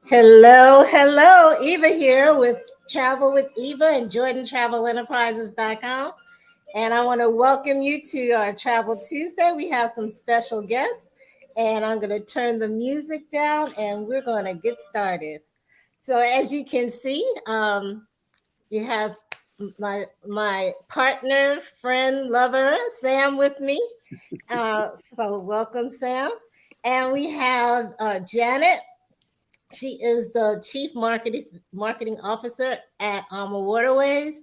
Hello, hello. Eva here with Travel with Eva and JordanTravelEnterprises.com. And I want to welcome you to our Travel Tuesday. We have some special guests, and I'm going to turn the music down and we're going to get started. So, as you can see, you have my partner, friend, lover, Sam, with me. So, welcome, Sam. And we have Janet. She is the chief marketing officer at Alma Waterways,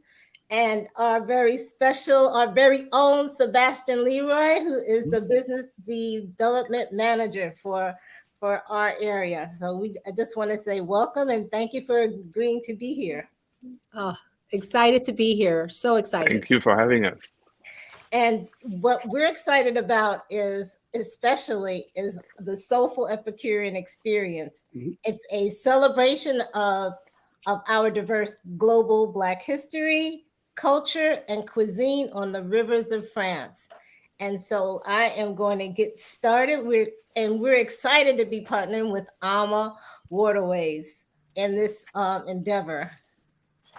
and our very special, our very own Sebastian Leroy, who is the business development manager for our area. So I just want to say welcome and thank you for agreeing to be here. Oh, excited to be here. So excited. Thank you for having us. And what we're excited about is especially the Soulful Epicurean experience. Mm-hmm. It's a celebration of our diverse global Black history, culture, and cuisine on the rivers of France. And so I am going to get started. We're excited to be partnering with Alma Waterways in this endeavor.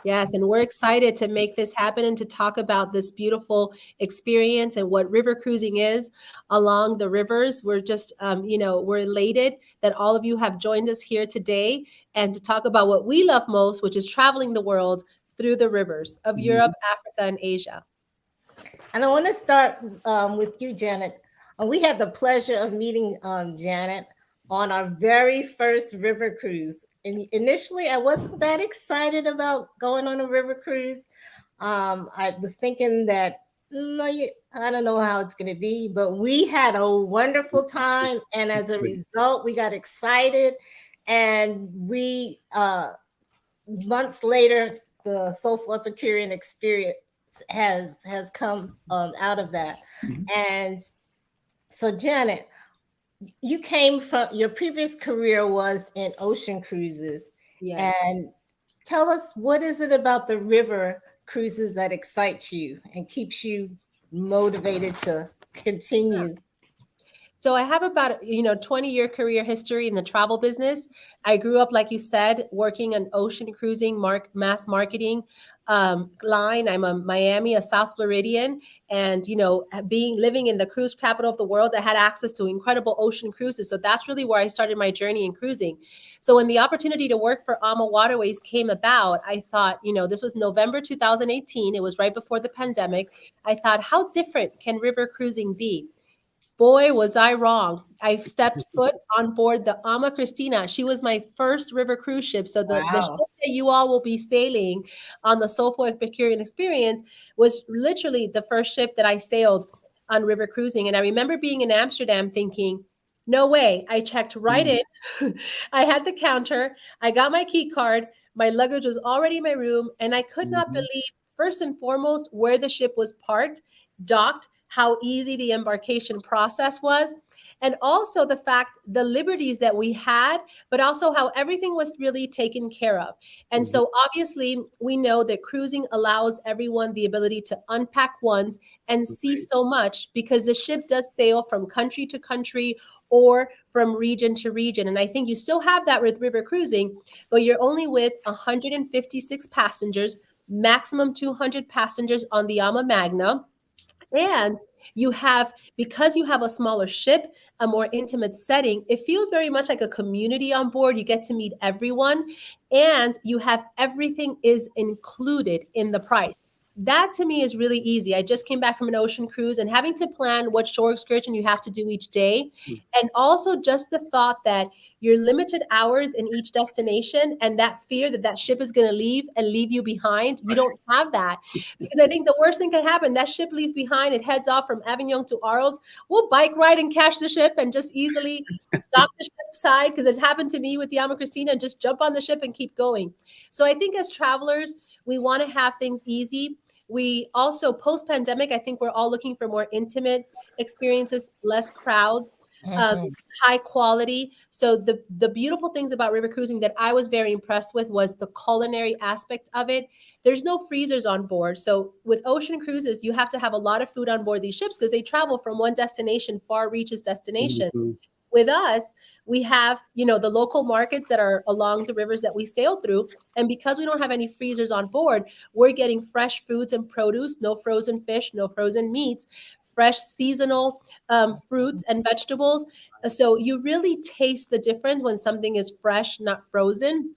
Yes, and we're excited to make this happen and to talk about this beautiful experience and what river cruising is along the rivers. We're just, we're elated that all of you have joined us here today and to talk about what we love most, which is traveling the world through the rivers of Europe, Africa, and Asia. And I want to start with you, Janet. We had the pleasure of meeting Janet on our very first river cruise. And initially, I wasn't that excited about going on a river cruise. I was thinking that I don't know how it's going to be, but we had a wonderful time. And as a result, we got excited. And we, months later, the Soulful Epicurean experience has come out of that. And so, Janet, you came from your previous career was in ocean cruises. Yes. And tell us, what is it about the river cruises that excites you and keeps you motivated to continue? So I have about 20-year career history in the travel business. I grew up, like you said, working on ocean cruising, mass marketing line. I'm a Miami, a South Floridian, and living in the cruise capital of the world, I had access to incredible ocean cruises. So that's really where I started my journey in cruising. So when the opportunity to work for Alma Waterways came about, I thought, this was November 2018. It was right before the pandemic. I thought, how different can river cruising be? Boy, was I wrong. I stepped foot on board the Ama Christina. She was my first river cruise ship. So the ship that you all will be sailing on the Soulful Epicurean experience was literally the first ship that I sailed on river cruising. And I remember being in Amsterdam thinking, no way. I checked right in. I had the counter. I got my key card. My luggage was already in my room. And I could not believe, first and foremost, where the ship was parked, docked, how easy the embarkation process was, and also the liberties that we had, but also how everything was really taken care of. And so obviously we know that cruising allows everyone the ability to unpack once and see so much, because the ship does sail from country to country or from region to region. And I think you still have that with river cruising, but you're only with 156 passengers, maximum 200 passengers on the Ama Magna. And because you have a smaller ship, a more intimate setting, it feels very much like a community on board. You get to meet everyone, and everything is included in the price. That to me is really easy. I just came back from an ocean cruise and having to plan what shore excursion you have to do each day. And also just the thought that you're limited hours in each destination, and that fear that ship is going to leave and leave you behind. You don't have that, because I think the worst thing can happen, that ship leaves behind, it heads off from Avignon to Arles. We'll bike ride and catch the ship and just easily stop the ship side, because it's happened to me with the Ama Christina, and just jump on the ship and keep going. So I think as travelers, we want to have things easy. We also, post-pandemic, I think we're all looking for more intimate experiences, less crowds, high quality. So the beautiful things about river cruising that I was very impressed with was the culinary aspect of it. There's no freezers on board. So with ocean cruises, you have to have a lot of food on board these ships because they travel from one destination, far reaches destination. with us, we have, the local markets that are along the rivers that we sail through. And because we don't have any freezers on board, we're getting fresh foods and produce, no frozen fish, no frozen meats, fresh seasonal fruits and vegetables. So you really taste the difference when something is fresh, not frozen.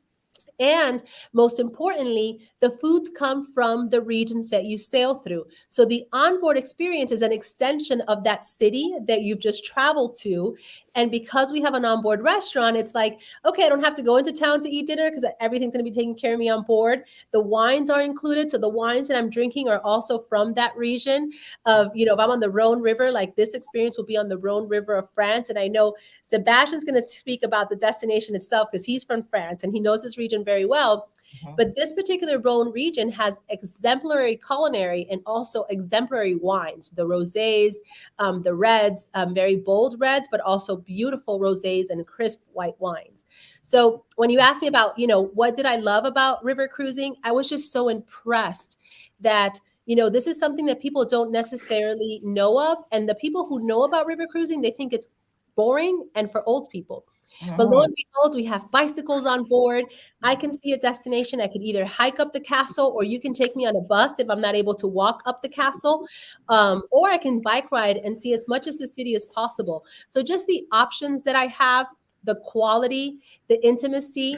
And most importantly, the foods come from the regions that you sail through. So the onboard experience is an extension of that city that you've just traveled to. And because we have an onboard restaurant, it's like, okay, I don't have to go into town to eat dinner because everything's going to be taken care of me on board. The wines are included. So the wines that I'm drinking are also from that region of, if I'm on the Rhone River, like this experience will be on the Rhone River of France. And I know Sebastian's going to speak about the destination itself because he's from France and he knows this region very well. But this particular Rhone region has exemplary culinary and also exemplary wines, the rosés, the reds, very bold reds, but also beautiful rosés and crisp white wines. So when you ask me about, what did I love about river cruising? I was just so impressed that, this is something that people don't necessarily know of. And the people who know about river cruising, they think it's boring and for old people. But lo and behold, we have bicycles on board. I can see a destination. I could either hike up the castle, or you can take me on a bus if I'm not able to walk up the castle, or I can bike ride and see as much of the city as possible. So just the options that I have, the quality, the intimacy,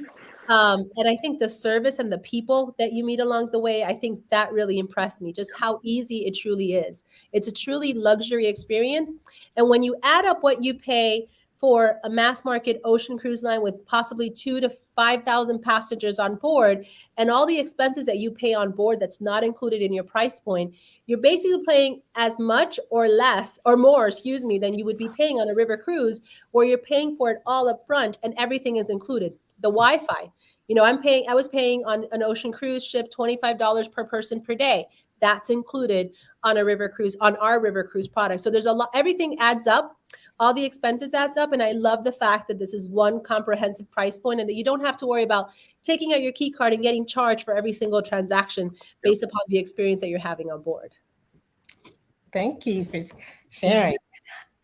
and I think the service and the people that you meet along the way, I think that really impressed me, just how easy it truly is. It's a truly luxury experience. And when you add up what you pay for a mass market ocean cruise line with possibly 2,000 to 5,000 passengers on board, and all the expenses that you pay on board that's not included in your price point, you're basically paying as much or less or more, than you would be paying on a river cruise, where you're paying for it all up front and everything is included. The Wi-Fi, I was paying on an ocean cruise ship $25 per person per day. That's included on a river cruise, on our river cruise product. So there's a lot, everything adds up. All the expenses adds up. And I love the fact that this is one comprehensive price point and that you don't have to worry about taking out your key card and getting charged for every single transaction based upon the experience that you're having on board. Thank you for sharing.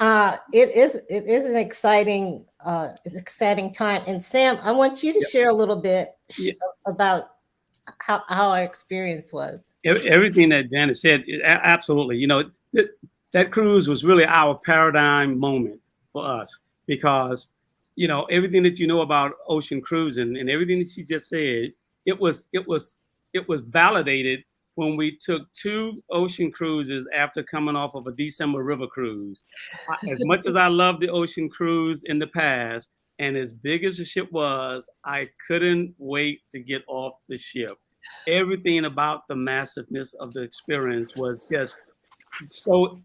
It is an exciting time. And Sam, I want you to share a little bit about how our experience was. Everything that Janice said, absolutely. That cruise was really our paradigm moment for us because, everything that you know about ocean cruising and everything that you just said, it was validated when we took 2 ocean cruises after coming off of a December river cruise. As much as I loved the ocean cruise in the past, and as big as the ship was, I couldn't wait to get off the ship. Everything about the massiveness of the experience was just so,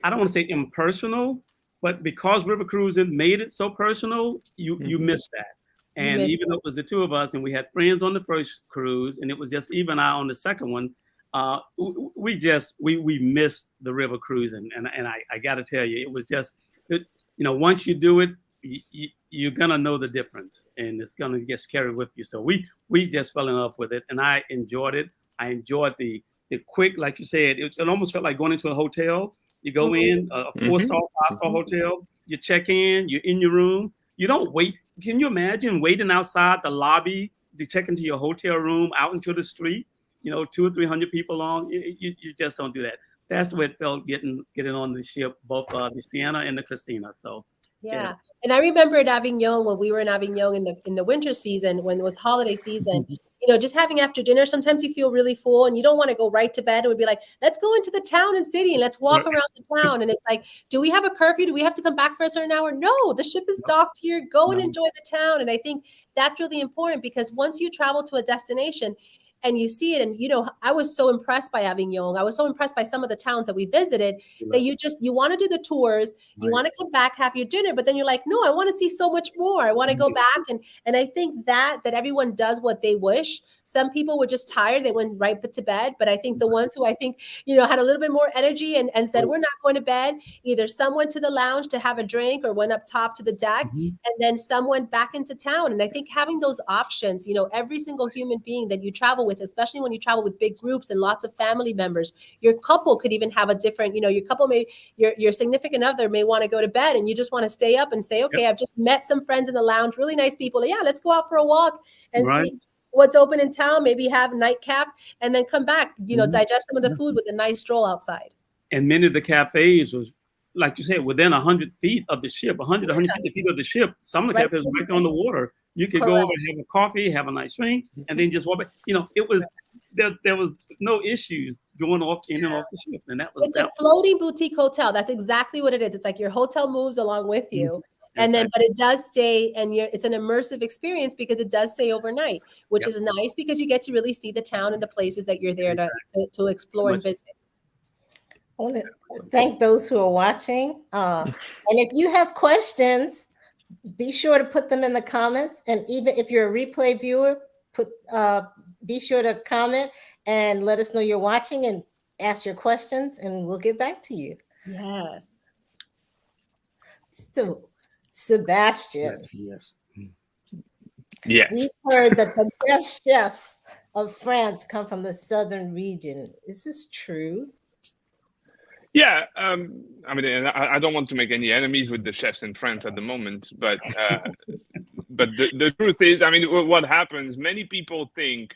I don't want to say impersonal, but because river cruising made it so personal, you missed that. And even though it was the 2 of us and we had friends on the first cruise and it was just even I on the second one, we missed the river cruising. And I got to tell you, it was just, once you do it, you're going to know the difference and it's going to get carried with you. So we just fell in love with it and I enjoyed it. I enjoyed the quick, like you said, it almost felt like going into a hotel. You go in, a 4-star, 5-star hotel, you check in, you're in your room. You don't wait. Can you imagine waiting outside the lobby to check into your hotel room out into the street? 200 or 300 people long. You just don't do that. That's the way it felt getting on the ship, both the Sienna and the Christina. So yeah. And I remember at Avignon, when we were in Avignon in the winter season, when it was holiday season, just having after dinner, sometimes you feel really full and you don't want to go right to bed. It would be like, let's go into the town and city and let's walk around the town. And it's like, do we have a curfew? Do we have to come back for a certain hour? No, the ship is docked here. Go and enjoy the town. And I think that's really important because once you travel to a destination, and you see it. And, I was so impressed by Avignon. I was so impressed by some of the towns that we visited that you want to do the tours, you want to come back, have your dinner, but then you're like, no, I want to see so much more. I want to go back. And I think that everyone does what they wish. Some people were just tired. They went right to bed. But I think the ones who I think, had a little bit more energy and said, we're not going to bed. Either some went to the lounge to have a drink or went up top to the deck. And then some went back into town. And I think having those options, every single human being that you travel with with, especially when you travel with big groups and lots of family members. Your couple could even have a different, your couple may, your significant other may want to go to bed and you just want to stay up and say, okay, I've just met some friends in the lounge, really nice people. Yeah, let's go out for a walk and see what's open in town, maybe have a nightcap and then come back, digest some of the food with a nice stroll outside. And many of the cafes was, like you said, within 100 feet of the ship, 100, 150 feet of the ship. Some of the cafes right on the water. You could go over and have a coffee, have a nice drink, and then just walk back. It was, there was no issues going off in and off the ship. And that was a floating boutique hotel. That's exactly what it is. It's like your hotel moves along with you. And then, but it does stay, and it's an immersive experience because it does stay overnight, which is nice because you get to really see the town and the places that you're there to explore and visit. I want to thank those who are watching. And if you have questions, be sure to put them in the comments. And even if you're a replay viewer, be sure to comment and let us know you're watching and ask your questions, and we'll get back to you. Yes. So, Sebastian. Yes. We've heard that the best chefs of France come from the southern region. Is this true? Yeah, I mean, I don't want to make any enemies with the chefs in France at the moment, but the truth is, I mean, what happens? Many people think,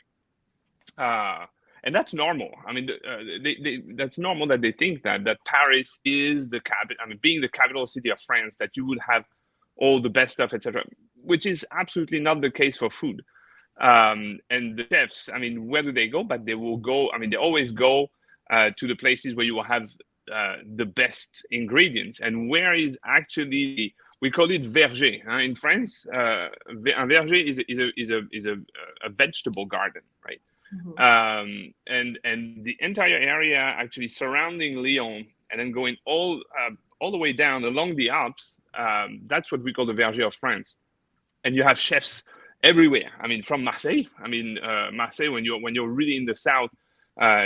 and that's normal. I mean, that's normal that they think that Paris is the capital. I mean, being the capital city of France, that you would have all the best stuff, etc., which is absolutely not the case for food. And the chefs, I mean, where do they go? But they will go. I mean, they always go to the places where you will have the best ingredients. And where is actually, we call it verger in France. Un verger is a vegetable garden, right? And the entire area actually surrounding Lyon and then going all the way down along the Alps, that's what we call the verger of France. And you have chefs everywhere. I mean, from Marseille. I mean, Marseille, when you're really in the south,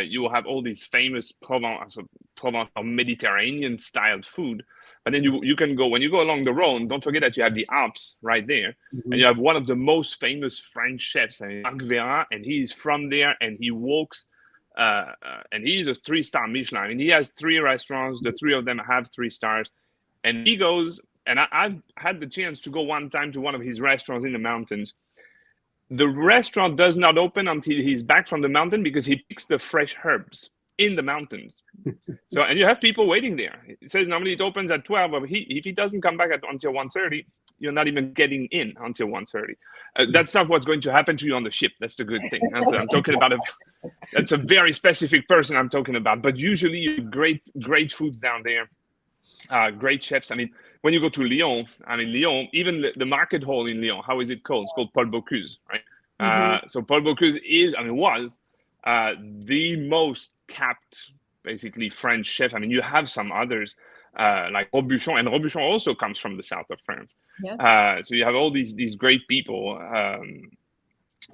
you will have all these famous Provence or Mediterranean styled food. But then you can go, when you go along the Rhone, don't forget that you have the Alps right there. And you have one of the most famous French chefs, Marc Vera, and he's from there, and he walks, and he's a 3-star Michelin. I mean, he has 3 restaurants. The 3 of them have 3 stars. And he goes, and I've had the chance to go one time to one of his restaurants in the mountains. The restaurant does not open until he's back from the mountain because he picks the fresh herbs in the mountains. So, and you have people waiting there. It says normally it opens at 12, but if he doesn't come back until 1:30, you're not even getting in until 1:30. That's not what's going to happen to you on the ship. That's the good thing. I'm talking about that's a very specific person I'm talking about. But usually, you great foods down there, great chefs. I mean, when you go to Lyon, even the market hall in Lyon, how is it called? It's called Paul Bocuse, right? So Paul Bocuse was the most capped, basically, French chef. I mean, you have some others like Robuchon, and Robuchon also comes from the south of France. So you have all these great people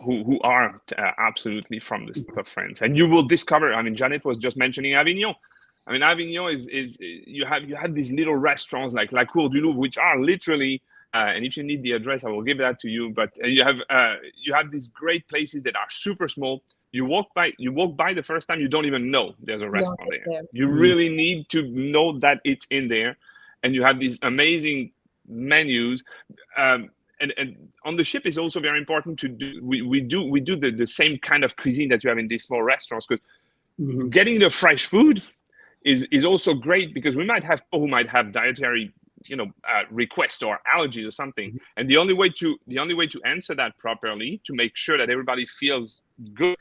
who are absolutely from the south of France. And you will discover, I mean, Janet was just mentioning Avignon. I mean, Avignon is you have these little restaurants like La Cour du Louvre, which are literally, and if you need the address, I will give that to you. But you have these great places that are super small. You walk by the first time, you don't even know there's a restaurant there. You really need to know that it's in there, and you have these amazing menus. And on the ship is also very important to do. We do the same kind of cuisine that you have in these small restaurants, because getting the fresh food is also great, because we might have people who might have dietary requests or allergies or something, and the only way to answer that properly, to make sure that everybody feels good,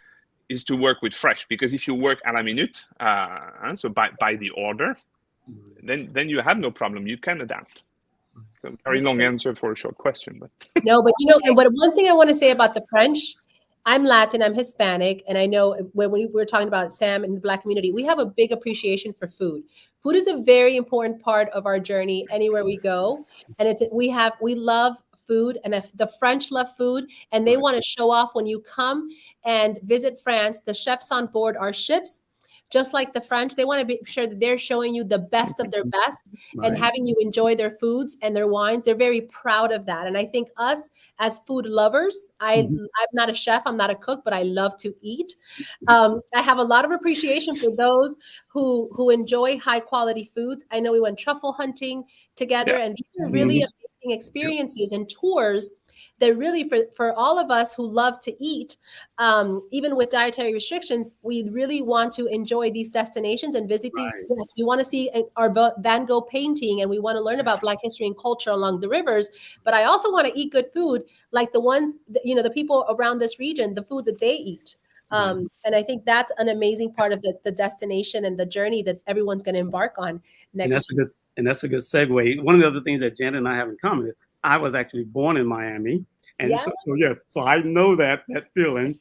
is to work with fresh. Because if you work à la minute, so by the order, then you have no problem. You can adapt. So very long answer for a short question, but no, but but one thing I want to say about the French, I'm Latin, I'm Hispanic, and I know when we were talking about Sam and the Black community, we have a big appreciation for food. Food is a very important part of our journey anywhere we go, and we love food, and if the French love food, and they want to show off when you come and visit France. The chefs on board our ships just like the French, they want to be sure that they're showing you the best of their best and having you enjoy their foods and their wines. They're very proud of that. And I think us as food lovers, I'm not a chef, I'm not a cook, but I love to eat. I have a lot of appreciation for those who enjoy high quality foods. I know we went truffle hunting together, and these are really amazing experiences and tours that really for all of us who love to eat, even with dietary restrictions, we really want to enjoy these destinations and visit these. Yes, we want to see our Van Gogh painting, and we want to learn about Black history and culture along the rivers. But I also want to eat good food, like the ones that, the people around this region, the food that they eat. And I think that's an amazing part of the destination and the journey that everyone's going to embark on next year. And that's a good segue. One of the other things that Janet and I have in common is I was actually born in Miami. And so I know that feeling.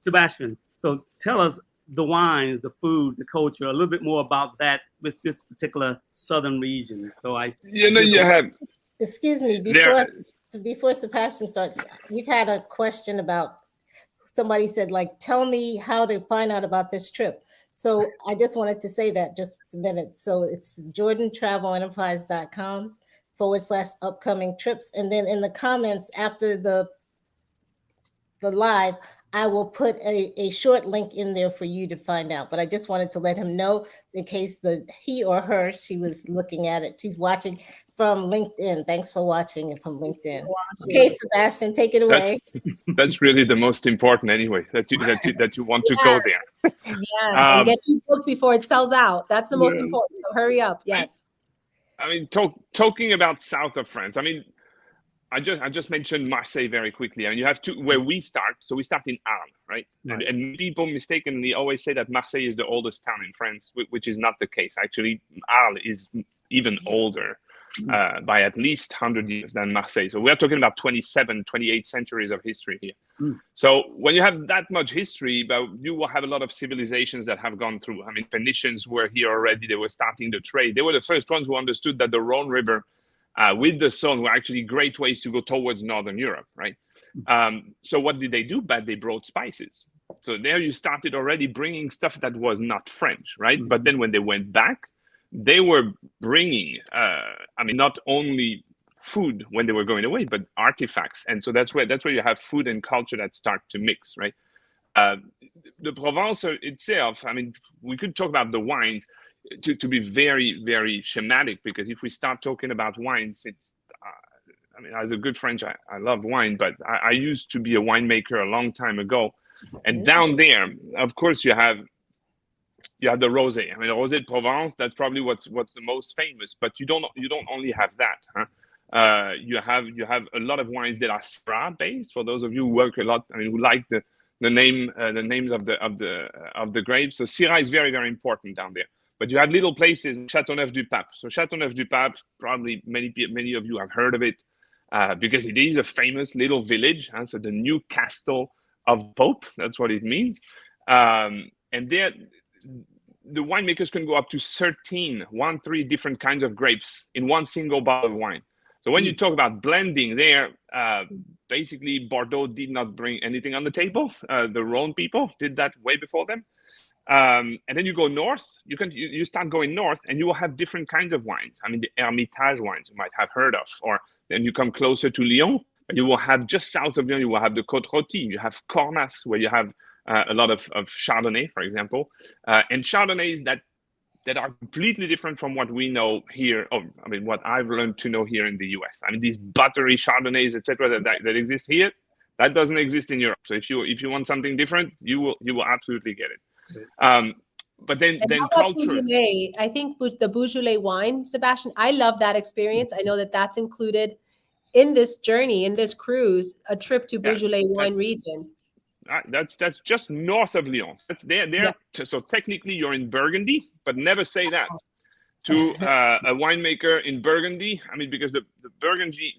Sebastian, so tell us the wines, the food, the culture, a little bit more about that with this particular southern region. So you have. Excuse me, before Sebastian starts, you've had a question about, somebody said, like, tell me how to find out about this trip. So I just wanted to say that just a minute. So it's jordantravelenterprise.com/upcoming trips. And then in the comments after the live, I will put a short link in there for you to find out. But I just wanted to let him know in case he or her, she was looking at it. She's watching from LinkedIn. Thanks for watching it from LinkedIn. Okay, Sebastian, take it away. That's really the most important anyway, that you want to go there. Yes, and get your book before it sells out. That's the most important. So hurry up. Yes. I mean, talking about south of France, I mean, I just mentioned Marseille very quickly. I mean, you have where we start. So we start in Arles, right? And people mistakenly always say that Marseille is the oldest town in France, which is not the case. Actually, Arles is even older by at least 100 years than Marseille. So we're talking about 27, 28 centuries of history here. So when you have that much history, you will have a lot of civilizations that have gone through. I mean, Phoenicians were here already. They were starting the trade. They were the first ones who understood that the Rhone River with the Saône were actually great ways to go towards Northern Europe, right? So what did they do? But they brought spices. So there you started already bringing stuff that was not French, right? But then when they went back, they were bringing, not only food when they were going away, but artifacts. And so that's where you have food and culture that start to mix, right? The Provence itself, I mean, we could talk about the wines to be very, very schematic, because if we start talking about wines, it's, as a good French, I love wine, but I used to be a winemaker a long time ago. And down there, of course, you have the rosé. I mean, the rosé de Provence, that's probably what's the most famous, but you don't only have that, huh? You have a lot of wines that are Syrah based. For those of you who work a lot, I mean, who like the names of the grapes. So Syrah is very, very important down there. But you have little places, Châteauneuf-du-Pape. So Châteauneuf-du-Pape, probably many of you have heard of it, because it is a famous little village. So the new castle of Pope, that's what it means. And there, the winemakers can go up to 13 different kinds of grapes in one single bottle of wine. So when you talk about blending there, basically Bordeaux did not bring anything on the table. The Rhone people did that way before them. And then you go north, you start going north, and you will have different kinds of wines. I mean, the Hermitage wines you might have heard of, or then you come closer to Lyon, you will have just south of Lyon, you will have the Côte-Rôtie, you have Cornas, where you have a lot of Chardonnay, for example, and Chardonnays that are completely different from what we know here. What I've learned to know here in the US. I mean, these buttery Chardonnays, etc., that exist here, that doesn't exist in Europe. So if you want something different, you will absolutely get it. But then culture. Beaujolais? I think the Beaujolais wine, Sebastian, I love that experience. I know that's included in this journey, in this cruise, a trip to Beaujolais wine region. That's just north of Lyon. That's there. Yeah. So technically you're in Burgundy, but never say that to a winemaker in Burgundy. I mean, because the Burgundy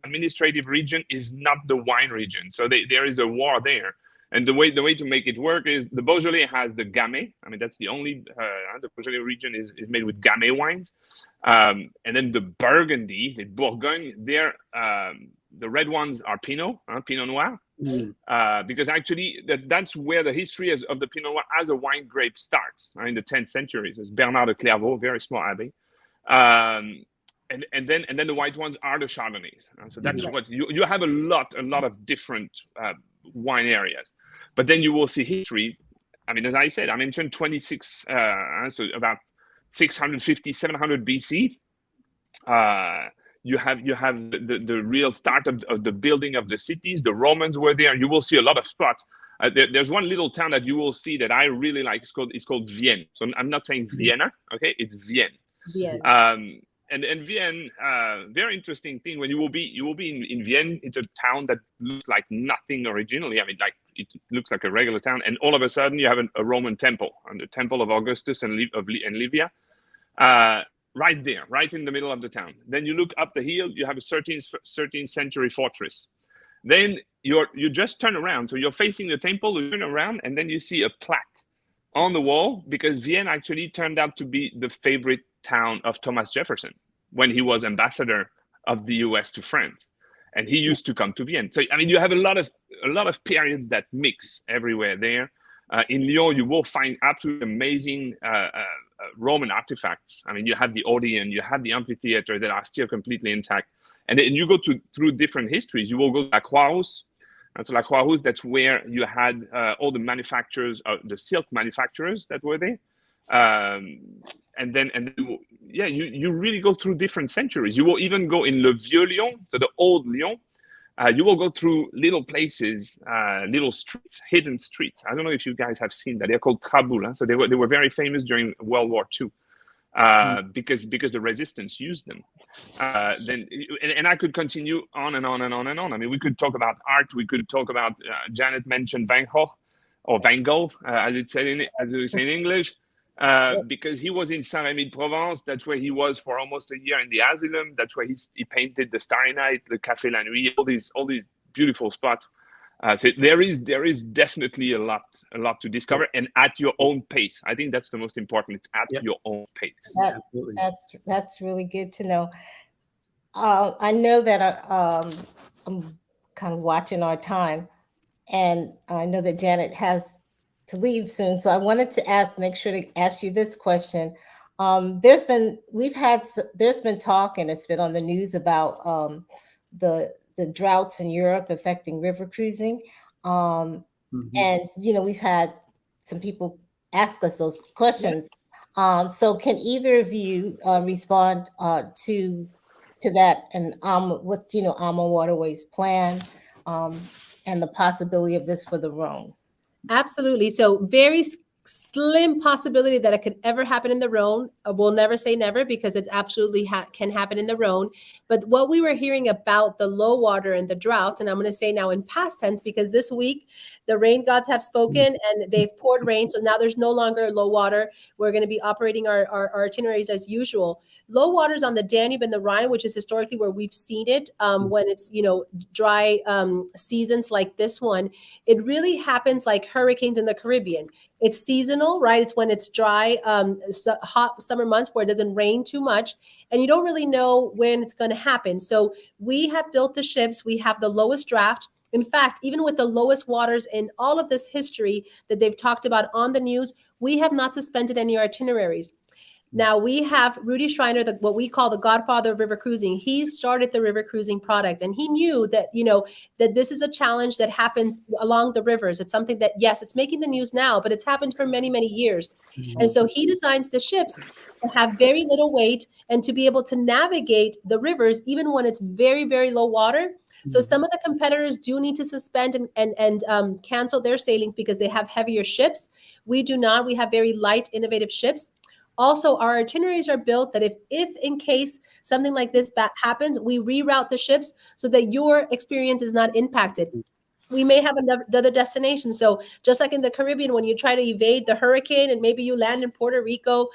administrative region is not the wine region. So there is a war there. And the way to make it work is the Beaujolais has the Gamay. I mean, that's the only, the Beaujolais region is made with Gamay wines. And then the Burgundy, the Bourgogne, the red ones are Pinot Noir, because actually that's where the history of the Pinot Noir as a wine grape starts in the 10th century. So it's Bernard de Clairvaux, very small abbey. And then the white ones are the Chardonnays. So that's what you have a lot of different wine areas. But then you will see history. I mean, as I said, I mentioned 26, so about 650, 700 BC. You have the real start of the building of the cities. The Romans were there. You will see a lot of spots. There's one little town that you will see that I really like. It's called Vienne. So I'm not saying Vienna, okay? It's Vienne. Vienne. And Vienne, very interesting thing. When you will be in Vienne, it's a town that looks like nothing originally. I mean, like it looks like a regular town, and all of a sudden you have a Roman temple, and the temple of Augustus and Livia, right there, right in the middle of the town. Then you look up the hill, you have a 13th century fortress. Then you just turn around, so you're facing the temple, you turn around, and then you see a plaque on the wall, because Vienne actually turned out to be the favorite town of Thomas Jefferson when he was ambassador of the US to France, and he used to come to Vienne. So I mean, you have a lot of periods that mix everywhere there. In Lyon, you will find absolutely amazing Roman artifacts. I mean, you have the Odeon, you have the amphitheater that are still completely intact, and then you go through different histories. You will go to La Croix-Rousse. And so La Croix-Rousse, that's where you had all the manufacturers, the silk manufacturers that were there. And then you really go through different centuries. You will even go in Le Vieux Lyon, so the old Lyon. You will go through little places, little streets, hidden streets. I don't know if you guys have seen that. They're called traboules. So they were very famous during World War II because the resistance used them. And I could continue on and on and on and on. I mean, we could talk about art. We could talk about Janet mentioned Van Gogh, or Van Gogh, as we say in English. Because he was in Saint-Rémy-de-Provence. That's where he was for almost a year in the asylum. That's where he painted the Starry Night, the Café La Nuit, all these beautiful spots. So there is definitely a lot to discover, and at your own pace. I think that's the most important. It's at your own pace. Absolutely. That's really good to know. I know that I'm kind of watching our time, and I know that Janet has to leave soon. So I wanted to make sure to ask you this question. There's been talk, and it's been on the news about the droughts in Europe affecting river cruising. And we've had some people ask us those questions. So can either of you respond to that, and what's AMA Waterways plan and the possibility of this for the Rhone? Absolutely. So very slim possibility that it could ever happen in the Rhone. We'll never say never, because it absolutely can happen in the Rhone. But what we were hearing about the low water and the droughts, and I'm going to say now in past tense, because this week the rain gods have spoken and they've poured rain. So now there's no longer low water. We're going to be operating our itineraries as usual. Low waters on the Danube and the Rhine, which is historically where we've seen it when it's, dry seasons like this one. It really happens like hurricanes in the Caribbean. It's seasonal, right? It's when it's dry, hot summer months where it doesn't rain too much, and you don't really know when it's going to happen. So we have built the ships. We have the lowest draft. In fact, even with the lowest waters in all of this history that they've talked about on the news, we have not suspended any itineraries. Now we have Rudy Schreiner, what we call the Godfather of river cruising. He started the river cruising product, and he knew that, that this is a challenge that happens along the rivers. It's something that, yes, it's making the news now, but it's happened for many, many years. And so he designs the ships to have very little weight and to be able to navigate the rivers, even when it's very, very low water. So some of the competitors do need to suspend and cancel their sailings because they have heavier ships. We do not. We have very light, innovative ships. Also, our itineraries are built that if in case something like this happens, we reroute the ships so that your experience is not impacted. we may have another destination. So just like in the Caribbean, when you try to evade the hurricane and maybe you land in Puerto Rico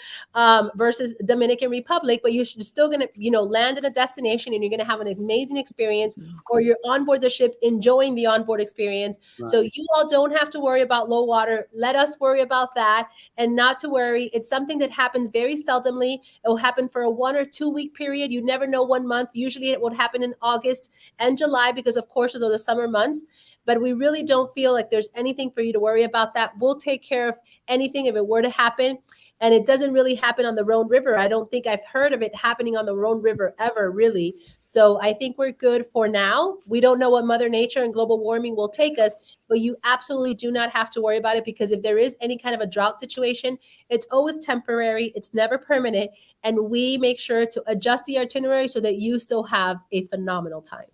versus Dominican Republic, but you're still going to, land in a destination and you're going to have an amazing experience, or you're on board the ship enjoying the onboard experience. Right. So you all don't have to worry about low water. Let us worry about that, and not to worry. It's something that happens very seldomly. It will happen for a 1 or 2 week period. You never know, 1 month. Usually it would happen in August and July because, of course, those are the summer months. But we really don't feel like there's anything for you to worry about that. We'll take care of anything if it were to happen. And it doesn't really happen on the Rhone River. I don't think I've heard of it happening on the Rhone River ever, really. So I think we're good for now. We don't know what Mother Nature and global warming will take us, but you absolutely do not have to worry about it, because if there is any kind of a drought situation, it's always temporary. It's never permanent. And we make sure to adjust the itinerary so that you still have a phenomenal time.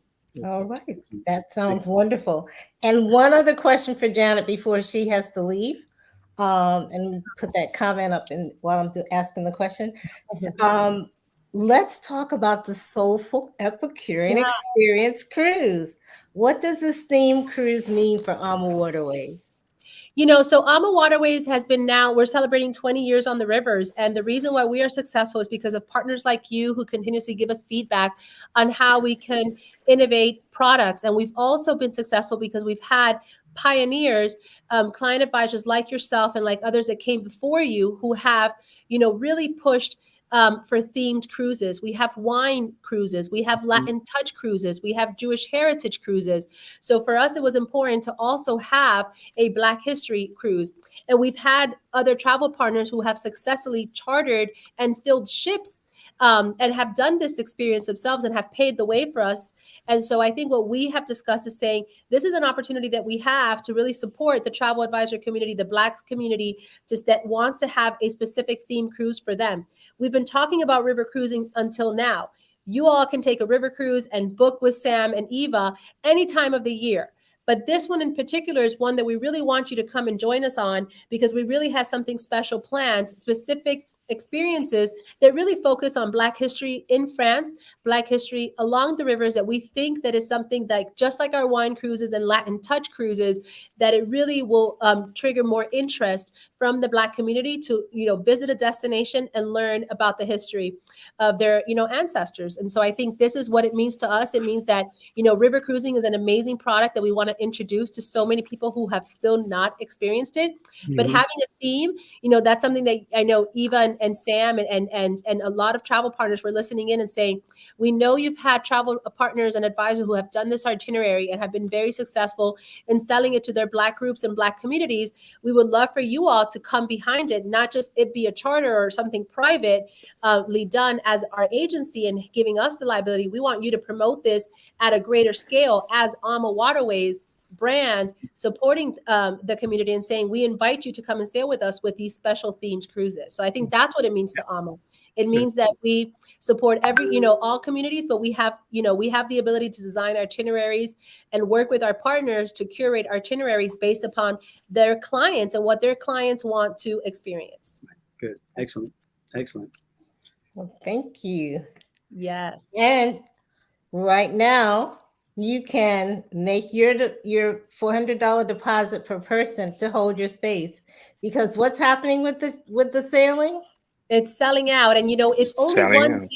All right. That sounds wonderful. And one other question for Janet before she has to leave. And put that comment up while I'm asking the question. Let's talk about the Soulful Epicurean Experience Cruise. What does this theme cruise mean for AMA Waterways? So AMA Waterways has been we're celebrating 20 years on the rivers. And the reason why we are successful is because of partners like you who continuously give us feedback on how we can innovate products. And we've also been successful because we've had pioneers, client advisors like yourself and like others that came before you who have, really pushed for themed cruises. We have wine cruises. We have Latin touch cruises. We have Jewish heritage cruises. So for us, it was important to also have a Black history cruise. And we've had other travel partners who have successfully chartered and filled ships and have done this experience themselves and have paved the way for us. And so I think what we have discussed is saying this is an opportunity that we have to really support the travel advisor community, the Black community, that wants to have a specific theme cruise for them. We've been talking about river cruising until now. You all can take a river cruise and book with Sam and Eva any time of the year. But this one in particular is one that we really want you to come and join us on, because we really have something special planned, specific experiences that really focus on Black history in France, Black history along the rivers, that we think that is something that, just like our wine cruises and Latin touch cruises, that it really will trigger more interest from the Black community to, visit a destination and learn about the history of their, ancestors. And so I think this is what it means to us. It means that, river cruising is an amazing product that we want to introduce to so many people who have still not experienced it. Mm-hmm. But having a theme, that's something that I know Eva and Sam and a lot of travel partners were listening in and saying, we know you've had travel partners and advisors who have done this itinerary and have been very successful in selling it to their Black groups and Black communities. We would love for you all to come behind it, not just it be a charter or something privately done as our agency and giving us the liability. We want you to promote this at a greater scale as AMA Waterways brand, supporting the community and saying, we invite you to come and sail with us with these special themed cruises. So I think that's what it means to AMA. It means that we support all communities, but we have the ability to design itineraries and work with our partners to curate itineraries based upon their clients and what their clients want to experience. Good. Excellent. Well, thank you. Yes. And right now, you can make your $400 deposit per person to hold your space, because what's happening with the sailing? It's selling out, and it's only selling one. Out.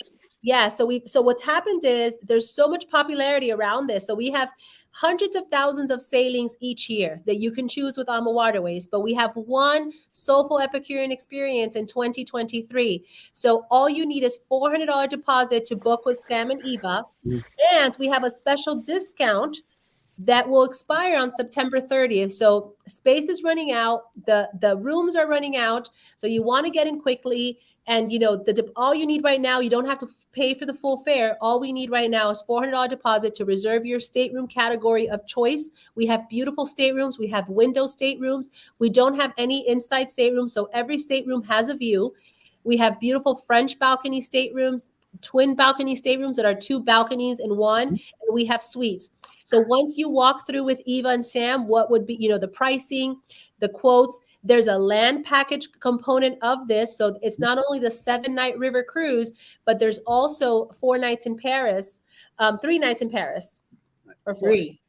Yeah. So what's happened is there's so much popularity around this. So we have hundreds of thousands of sailings each year that you can choose with AMA Waterways, but we have one Soulful Epicurean experience in 2023. So all you need is $400 deposit to book with Sam and Eva, and we have a special discount that will expire on September 30th. So space is running out, the rooms are running out, so you want to get in quickly. And all you need right now, you don't have to pay for the full fare. All we need right now is $400 deposit to reserve your stateroom category of choice. We have beautiful staterooms. We have window staterooms. We don't have any inside staterooms, so every stateroom has a view. We have beautiful French balcony staterooms, twin balcony staterooms that are 2 balconies in one, and we have suites. So once you walk through with Eva and Sam, what would be, the pricing, the quotes, there's a land package component of this. So it's not only the 7-night river cruise, but there's also 4 nights in Paris, 3 nights in Paris, or 4. Three.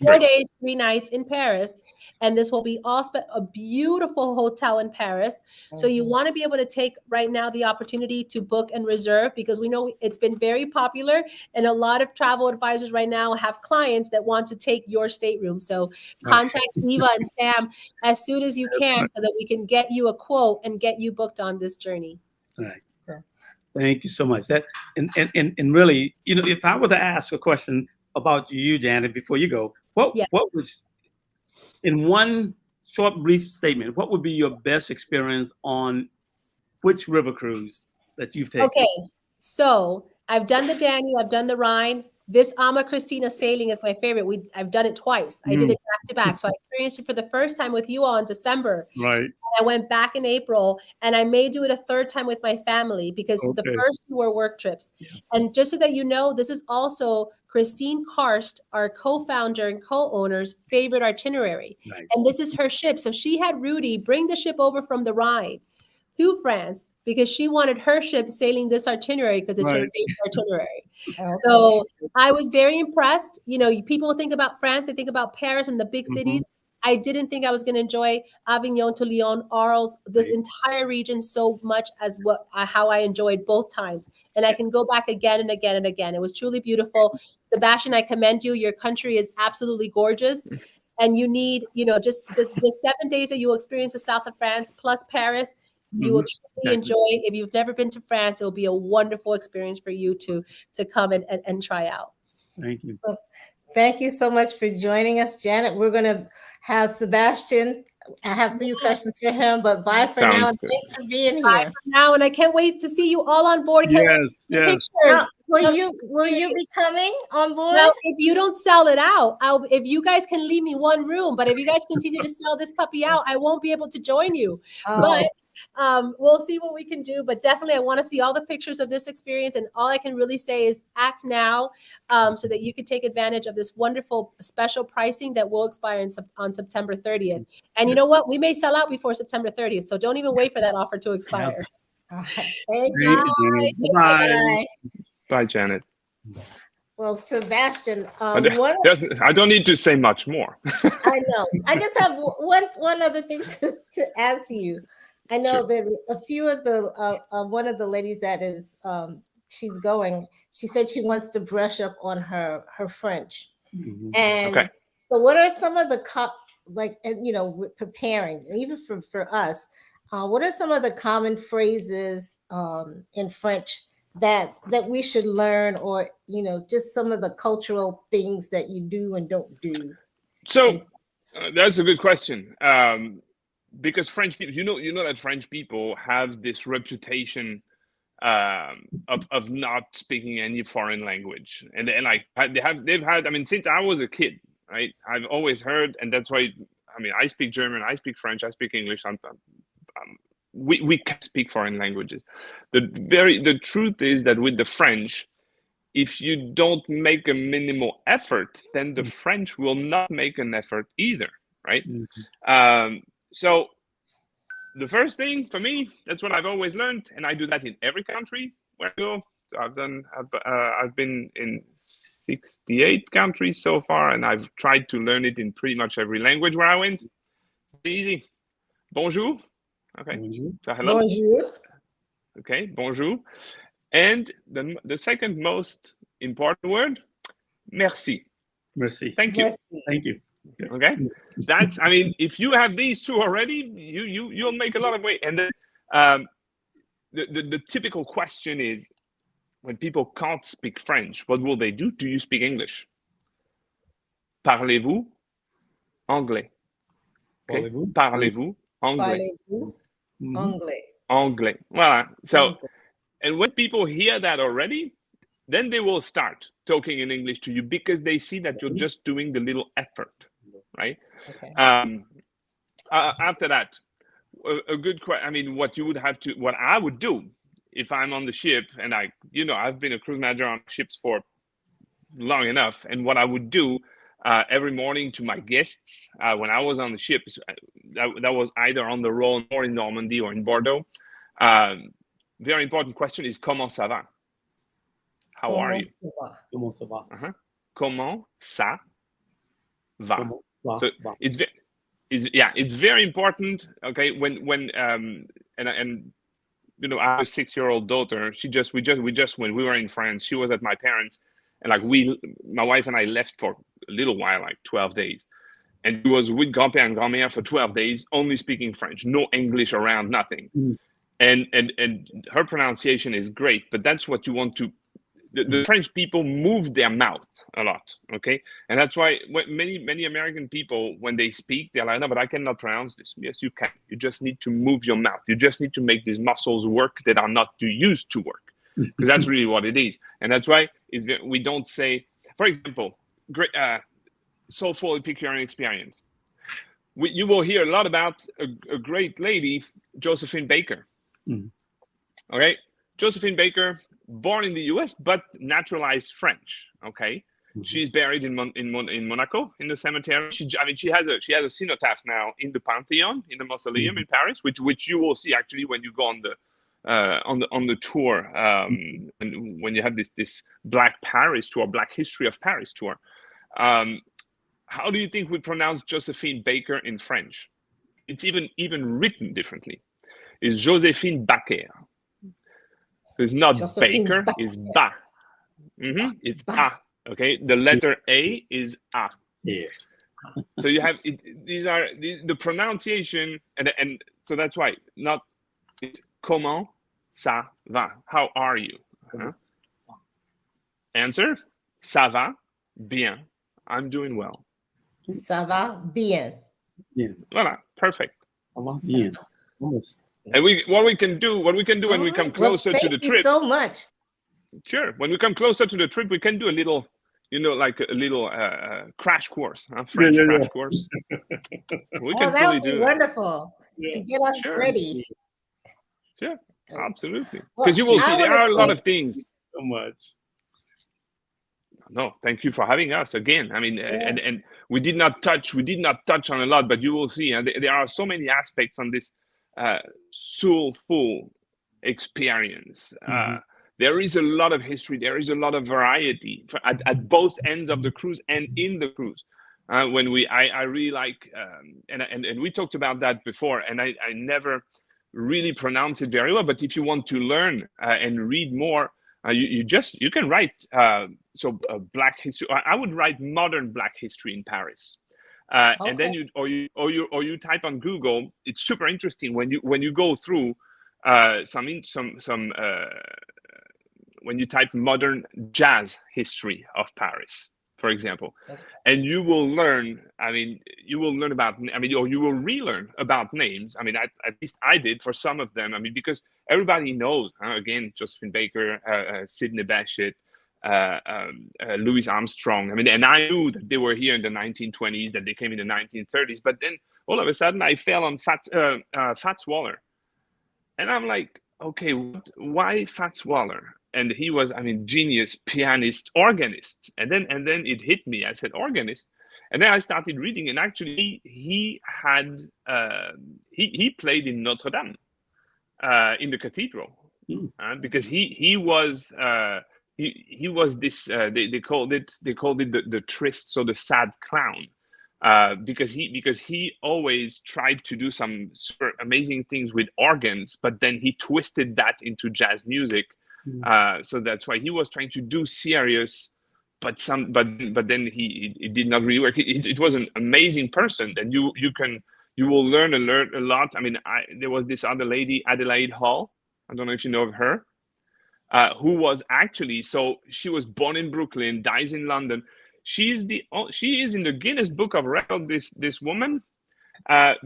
4 days, 3 nights in Paris. And this will be all a beautiful hotel in Paris. So you want to be able to take right now the opportunity to book and reserve, because we know it's been very popular. And a lot of travel advisors right now have clients that want to take your stateroom. So contact Eva and Sam as soon as you can so that we can get you a quote and get you booked on this journey. Right. Thank you so much. That and really, you know, if I were to ask a question about you, Janet, before you go, what was, in one short, brief statement, what would be your best experience on which river cruise that you've taken? Okay, so I've done the Danube, I've done the Rhine. This Ama Christina sailing is my favorite. I've done it twice. I did it back to back. So I experienced it for the first time with you all in December. Right. I went back in April, and I may do it a third time with my family, because the first two were work trips. Yeah. And just so that you know, this is also Christine Karst, our co-founder and co-owner's favorite itinerary. Right. And this is her ship. So she had Rudy bring the ship over from the Rhine to France because she wanted her ship sailing this itinerary because it's her favorite itinerary. So I was very impressed. You know, people think about France, they think about Paris and the big cities. I didn't think I was going to enjoy Avignon to Lyon, Arles, this entire region so much as how I enjoyed both times. And I can go back again and again and again. It was truly beautiful. Sebastian, I commend you. Your country is absolutely gorgeous. And you need, you know, just the 7 days that you will experience the south of France plus Paris, you will truly enjoy. If you've never been to France, it will be a wonderful experience for you to come and try out. Thank you. Well, thank you so much for joining us, Janet. We're going to have Sebastian. I have a few questions for him, but bye for now. And thanks for being here. Bye for now, and I can't wait to see you all on board. Yes. Pictures. Will you be coming on board? Well, if you don't sell it out, if you guys can leave me one room, but if you guys continue to sell this puppy out, I won't be able to join you. But we'll see what we can do. But definitely, I want to see all the pictures of this experience. And all I can really say is act now, so that you can take advantage of this wonderful special pricing that will expire on September 30th. And you know what? We may sell out before September 30th. So don't even wait for that offer to expire. Thank you. Bye. Bye, Janet. Well, Sebastian, I don't need to say much more. I know. I just have one other thing to ask you. I know that a few of the one of the ladies that is she's going, she said she wants to brush up on her French. And so what are some of the preparing, even for us, what are some of the common phrases in French that we should learn, or just some of the cultural things that you do and don't do? So that's a good question. Because French people, you know that French people have this reputation of not speaking any foreign language, and they've had. I mean, since I was a kid, right? I've always heard, and that's why. I mean, I speak German, I speak French, I speak English. We can speak foreign languages. The truth is that with the French, if you don't make a minimal effort, then the French will not make an effort either, right? So the first thing for me, that's what I've always learned, and I do that in every country where I go. So I've been in 68 countries so far, and I've tried to learn it in pretty much every language where I went. It's easy. Bonjour. Okay. Bonjour. So hello. Bonjour. Okay. Bonjour. And the second most important word, merci. Merci. Thank you. Merci. Thank you. Okay. That's, I mean, if you have these two already, you'll make a lot of weight. And then the typical question is, when people can't speak French, what will they do? Do you speak English? Parlez-vous anglais? Okay. Parlez-vous anglais? Parlez-vous anglais? Anglais. Voilà. So, and when people hear that already, then they will start talking in English to you because they see that you're just doing the little effort, right? Okay. After that, a good question. I mean, what I would do if I'm on the ship, and I've been a cruise manager on ships for long enough, and what I would do every morning to my guests when I was on the ship, that was either on the Rhône or in Normandy or in Bordeaux. Very important question is comment ça va? How are you? Comment ça va? Comment ça va. So it's very important. Okay, when and you know, I have a 6-year-old daughter. We just when we were in France, she was at my parents, and like my wife and I left for a little while, like 12 days, and she was with grand-père and grand-mère for 12 days, only speaking French, no English around, nothing. And her pronunciation is great, but that's what you want to. The French people move their mouth a lot, okay? And that's why many American people, when they speak, they're like, no, but I cannot pronounce this. Yes, you can. You just need to move your mouth. You just need to make these muscles work that are not used to work, because that's really what it is. And that's why we don't say, for example, great Soulful Epicurean experience. You will hear a lot about a great lady, Josephine Baker. Okay? Josephine Baker, born in the U.S. but naturalized French. Okay, she's buried in Monaco in the cemetery. She has a cenotaph now in the Pantheon, in the mausoleum in Paris, which you will see actually when you go on the tour, and when you have this Black Paris tour, Black History of Paris tour. How do you think we pronounce Josephine Baker in French? It's even written differently. It's Josephine Baker. It's not Josephine Baker, it's ba. It's a. Okay, the letter A is a. Yeah. So you have these are the pronunciation, and so that's why it's comment ça va? How are you? Answer: ça va bien. I'm doing well. Ça va bien. Voilà, perfect. Ça va bien. And what we can do when we come closer to the trip. Thank you so much. Sure. When we come closer to the trip, we can do a little, like a little crash course, French crash course. We can that would do be wonderful to get us ready. Sure, absolutely. Because you will see there are a lot of things. So much. No, thank you for having us again. I mean, and we did not touch on a lot, but you will see, and there are so many aspects on this soulful experience. There is a lot of history. There is a lot of variety at both ends of the cruise and in the cruise. I really like, and we talked about that before, and I never really pronounce it very well. But if you want to learn and read more, you can write Black history. I would write modern Black history in Paris. And then you type on Google. It's super interesting when you go through when you type modern jazz history of Paris, for example, and you will learn. Or you will relearn about names. I mean, at least I did for some of them. I mean, because everybody knows. Again, Josephine Baker, Sidney Bechet, Louis Armstrong. I mean, and I knew that they were here in the 1920s, that they came in the 1930s. But then all of a sudden, I fell on Fats Waller, and I'm like, okay, why Fats Waller? And he was, genius pianist, organist. And then it hit me. I said, organist. And then I started reading, and actually he played in Notre Dame, in the cathedral, because he was this. They called it the triste, so the sad clown, because he always tried to do some super amazing things with organs, but then he twisted that into jazz music. So that's why he was trying to do serious, but then it did not really work. It was an amazing person, and you will learn a lot. I mean, there was this other lady, Adelaide Hall. I don't know if you know of her, who was actually, so she was born in Brooklyn, dies in London. She is in the Guinness Book of Records. This woman,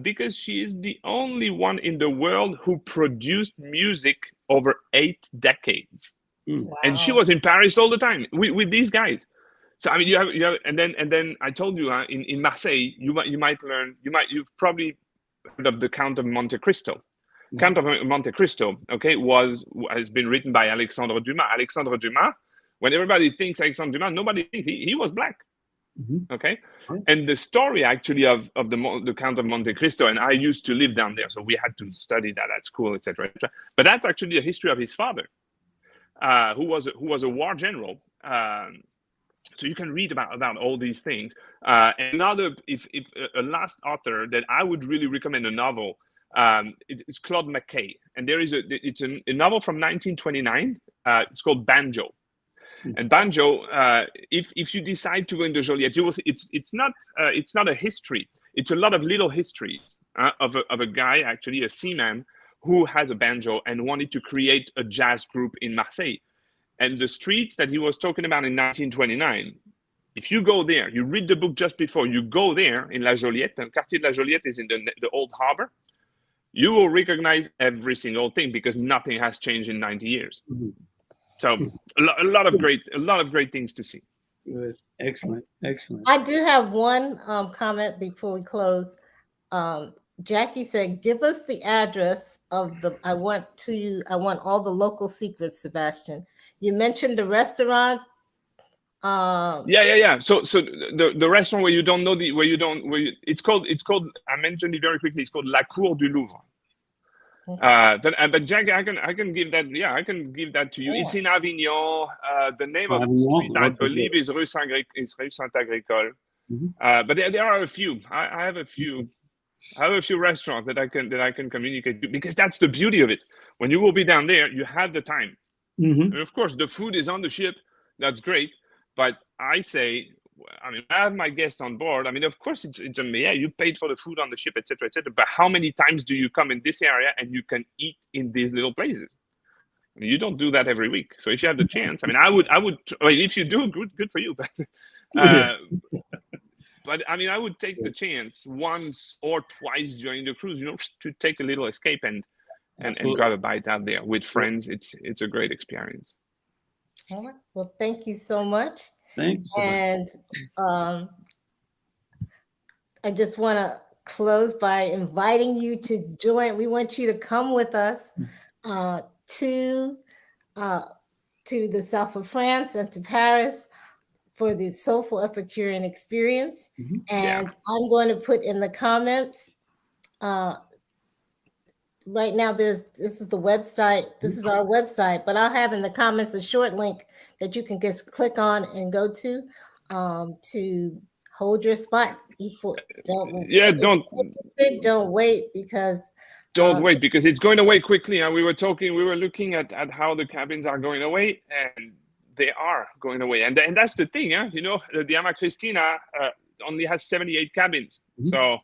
because she is the only one in the world who produced music over 8 decades. Wow. And she was in Paris all the time with these guys. So I mean, you have, and then I told you in Marseille, you've probably heard of the Count of Monte Cristo. Count of Monte Cristo, okay, has been written by Alexandre Dumas. Alexandre Dumas, when everybody thinks Alexandre Dumas, nobody thinks he was Black. Okay, and the story actually of the Count of Monte Cristo, and I used to live down there, so we had to study that at school, etc. But that's actually the history of his father, who was a war general, So you can read about all these things. Another, if a last author that I would really recommend a novel, it's Claude Mckay, and it's a novel from 1929. It's called Bonjour. And Bonjour, if you decide to go into Joliette, you will see it's not a history. It's a lot of little histories of a guy, actually a seaman, who has a banjo and wanted to create a jazz group in Marseille. And the streets that he was talking about in 1929, if you go there, you read the book just before you go there in La Joliette, and Quartier de la Joliette is in the old harbor, you will recognize every single thing because nothing has changed in 90 years. Mm-hmm. So a lot of great things to see. Good. Excellent. I do have one comment before we close. Jackie said, "Give us the address of the. I want all the local secrets, Sebastian. You mentioned the restaurant." Yeah. So the restaurant where you don't know it's called. I mentioned it very quickly. It's called La Cour du Louvre. Okay. But Jackie, I can give that. Yeah, I can give that to you. Yeah. It's in Avignon. The name of the street, I believe, is Rue Saint-Agricole. Mm-hmm. But there are a few. I have a few. I have a few restaurants that I can communicate to, because that's the beauty of it. When you will be down there, you have the time. Mm-hmm. And of course, the food is on the ship. That's great. But I say, I have my guests on board. Of course, it's you paid for the food on the ship, etc., etc. But how many times do you come in this area and you can eat in these little places? You don't do that every week. So if you have the chance, I would. If you do, good for you. But but I would take the chance once or twice during the cruise, to take a little escape and grab a bite out there with friends. It's a great experience. Well, thank you so much. Thank you so much. And I just want to close by inviting you to join. We want you to come with us to the south of France and to Paris for the Soulful Epicurean experience. Mm-hmm. And I'm going to put in the comments right now. This is the website. This is our website, but I'll have in the comments a short link that you can just click on and go to hold your spot. Don't wait because. Don't wait because it's going away quickly. And we were looking at how the cabins are going away, and they are going away. And that's the thing, the Ama Cristina only has 78 cabins. Mm-hmm. So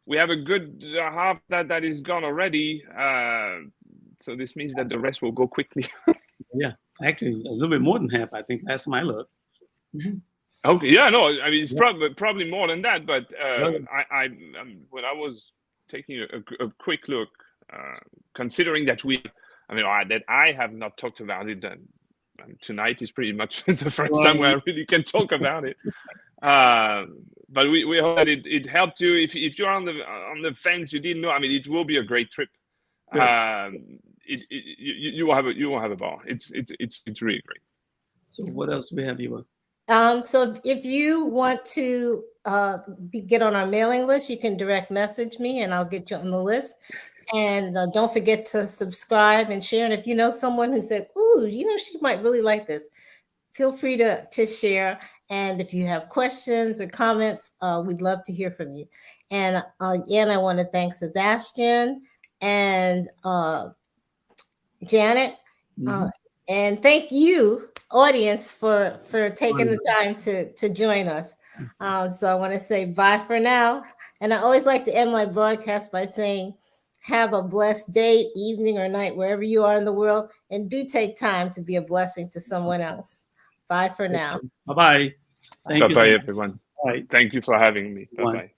we have a good half that is gone already. So this means that the rest will go quickly. Yeah, actually, a little bit more than half, I think, last time I looked. Mm-hmm. Okay, yeah, no, it's probably more than that. But I when I was taking a quick look, considering that that I have not talked about it, tonight is pretty much the first time where I really can talk about it. But we hope that it helped you. If you're on the fence, you didn't know. It will be a great trip. You will have a ball. It's really great. So what else do we have, Eva? So if you want to get on our mailing list, you can direct message me and I'll get you on the list. And don't forget to subscribe and share. And if you know someone who said, "Ooh, she might really like this," feel free to share. And if you have questions or comments, we'd love to hear from you. And again, I want to thank Sebastian and Janet. Mm-hmm. And thank you, audience, for taking the time to join us. So I want to say bye for now. And I always like to end my broadcast by saying, have a blessed day, evening, or night, wherever you are in the world. And do take time to be a blessing to someone else. Bye for now. Bye-bye. Bye-bye, everyone. Bye. Thank you for having me. Bye-bye.